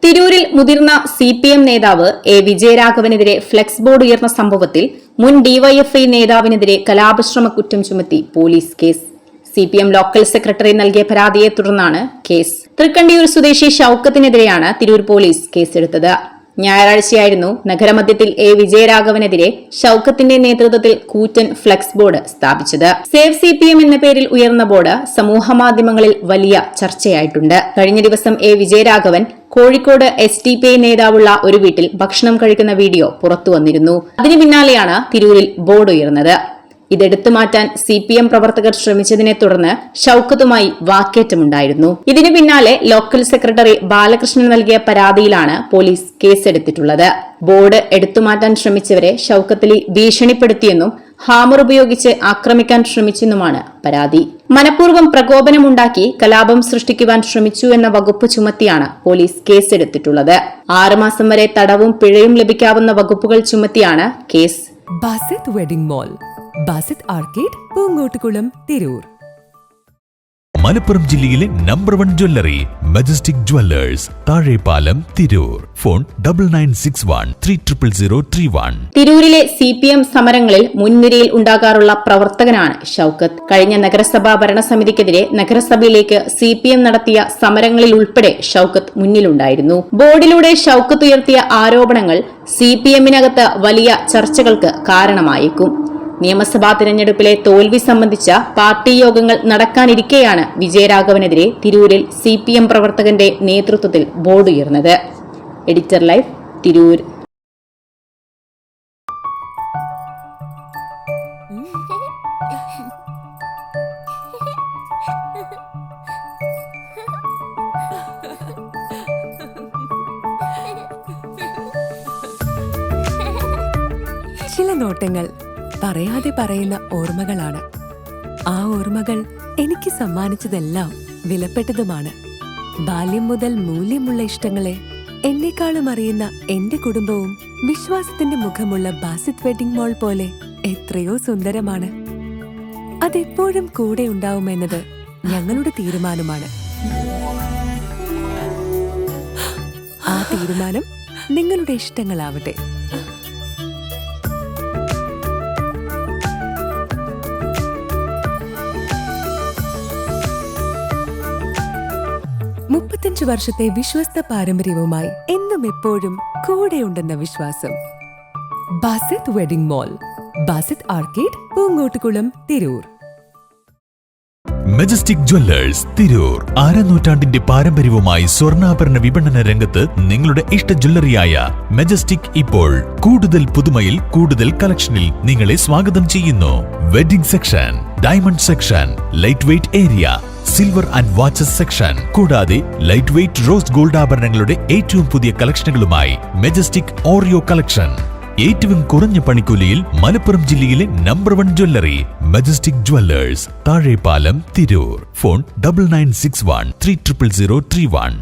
തിരൂരിൽ മുതിർന്ന CPM നേതാവ് എ വിജയരാഘവനെതിരെ ഫ്ലെക്സ് ബോർഡ് ഉയർന്ന സംഭവത്തിൽ മുൻ ഡിവൈഎഫ്ഐ നേതാവിനെതിരെ കലാപശ്രമ കുറ്റം ചുമത്തി police case. CPM local secretary നൽകിയ പരാതിയെ തുടർന്നാണ് കേസ്. തൃക്കണ്ടിയൂർ സ്വദേശി ഷൌക്കത്തിനെതിരെയാണ് തിരൂർ പോലീസ് കേസെടുത്തത്. ഞായറാഴ്ചയായിരുന്നു നഗരമധ്യത്തിൽ എ വിജയരാഘവനെതിരെ ഷൌക്കത്തിന്റെ നേതൃത്വത്തിൽ കൂറ്റൻ ഫ്ലെക്സ് ബോർഡ് സ്ഥാപിച്ചത്. സേവ് CPM എന്ന പേരിൽ ഉയർന്ന ബോർഡ് സമൂഹമാധ്യമങ്ങളിൽ വലിയ ചർച്ചയായിട്ടുണ്ട്. കഴിഞ്ഞ ദിവസം എ വിജയരാഘവൻ കോഴിക്കോട് SDPI നേതാവുള്ള ഒരു വീട്ടിൽ ഭക്ഷണം കഴിക്കുന്ന വീഡിയോ പുറത്തുവന്നിരുന്നു. അതിനു പിന്നാലെയാണ് തിരൂരിൽ ബോർഡ് ഉയർന്നത്. ഇതെടുത്തു മാറ്റാൻ CPM പ്രവർത്തകർ ശ്രമിച്ചതിനെ തുടർന്ന് ഷൌക്കത്തുമായി വാക്കേറ്റമുണ്ടായിരുന്നു. ഇതിനു പിന്നാലെ ലോക്കൽ സെക്രട്ടറി ബാലകൃഷ്ണൻ നൽകിയ പരാതിയിലാണ് പോലീസ് കേസെടുത്തിട്ടുള്ളത്. ബോർഡ് എടുത്തുമാറ്റാൻ ശ്രമിച്ചവരെ ഷൌക്കത്തലി ഭീഷണിപ്പെടുത്തിയെന്നും ഹാമർ ഉപയോഗിച്ച് ആക്രമിക്കാൻ ശ്രമിച്ചെന്നുമാണ് പരാതി. മനഃപൂർവ്വം പ്രകോപനമുണ്ടാക്കി കലാപം സൃഷ്ടിക്കുവാൻ ശ്രമിച്ചു എന്ന വകുപ്പ് ചുമത്തിയാണ് പോലീസ് കേസെടുത്തിട്ടുള്ളത്. 6 മാസം വരെ തടവും പിഴയും ലഭിക്കാവുന്ന വകുപ്പുകൾ ചുമത്തിയാണ് case. Basith wedding mall, Basith arcade, Poongottukulam, Tirur. Malappuram ജില്ലയിലെ നമ്പർ 1 ജ്വല്ലറി മജസ്റ്റിക് ജ്വല്ലേഴ്സ്, താഴെപ്പാലം, തിരൂർ. ഫോൺ 9961300031. തിരൂരിലെ CPM സമരങ്ങളിൽ മുൻനിരയിൽ ഉണ്ടാകാറുള്ള പ്രവർത്തകനാണ് ഷൌക്കത്ത്. കഴിഞ്ഞ നഗരസഭാ ഭരണസമിതിക്കെതിരെ നഗരസഭയിലേക്ക് CPM നടത്തിയ സമരങ്ങളിൽ ഉൾപ്പെടെ ഷൌക്കത്ത് മുന്നിലുണ്ടായിരുന്നു. ബോർഡിലൂടെ ഷൌക്കത്ത് ഉയർത്തിയ ആരോപണങ്ങൾ CPMനകത്ത് വലിയ ചർച്ചകൾക്ക് കാരണമായേക്കും. നിയമസഭാ തിരഞ്ഞെടുപ്പിലെ തോൽവി സംബന്ധിച്ച പാർട്ടി യോഗങ്ങൾ നടക്കാനിരിക്കെയാണ് വിജയരാഘവനെതിരെ തിരൂരിൽ CPM പ്രവർത്തകന്റെ നേതൃത്വത്തിൽ ബോർഡ് ഉയർന്നത്. Editor live, Tirur. ചില നോട്ടങ്ങൾ പറയാതെ പറയുന്ന ഓർമ്മകളാണ്. ആ ഓർമ്മകൾ എനിക്ക് സമ്മാനിച്ചതെല്ലാം വിലപ്പെട്ടതുമാണ്. ബാല്യം മുതൽ മൂല്യമുള്ള ഇഷ്ടങ്ങളെ എന്നെക്കാളും അറിയുന്ന എന്റെ കുടുംബവും വിശ്വാസത്തിന്റെ മുഖമുള്ള ബാസിത് വെഡിംഗ് മോൾ പോലെ എത്രയോ സുന്ദരമാണ്. അതെപ്പോഴും കൂടെ ഉണ്ടാവുമെന്നത് ഞങ്ങളുടെ തീരുമാനമാണ്. ആ തീരുമാനം നിങ്ങളുടെ ഇഷ്ടങ്ങളാവട്ടെ. മുപ്പത്തഞ്ച് വർഷത്തെ വിശ്വസ്ത പാരമ്പര്യവുമായി എന്നും എപ്പോഴും കൂടെയുണ്ടെന്ന വിശ്വാസം. Basith wedding mall, Basith arcade, Poongottukulam, Tirur. Majestic jewellers, Tirur. 6 നൂറ്റാണ്ടിന്റെ പാരമ്പര്യവുമായി സ്വർണ്ണാഭരണ വിപണന രംഗത്ത് നിങ്ങളുടെ ഇഷ്ട ജ്വല്ലറിയായ മജസ്റ്റിക് ഇപ്പോൾ കൂടുതൽ പുതുമയിൽ കൂടുതൽ കളക്ഷനിൽ നിങ്ങളെ സ്വാഗതം ചെയ്യുന്നു. Wedding section, diamond section, light weight area, silver and watches section, കൂടാതെ ലൈറ്റ് വെയ്റ്റ് റോസ് ഗോൾഡ് ആഭരണങ്ങളുടെ ഏറ്റവും പുതിയ കളക്ഷനുകളുമായി മജസ്റ്റിക് ഓറിയോ കളക്ഷൻ. ഏറ്റവും കുറഞ്ഞ പണിക്കൂലിയിൽ മലപ്പുറം ജില്ലയിലെ നമ്പർ 1 ജ്വല്ലറി മജസ്റ്റിക് ജ്വല്ലേഴ്സ്, താഴെപ്പാലം, തിരൂർ. ഫോൺ 9961300031.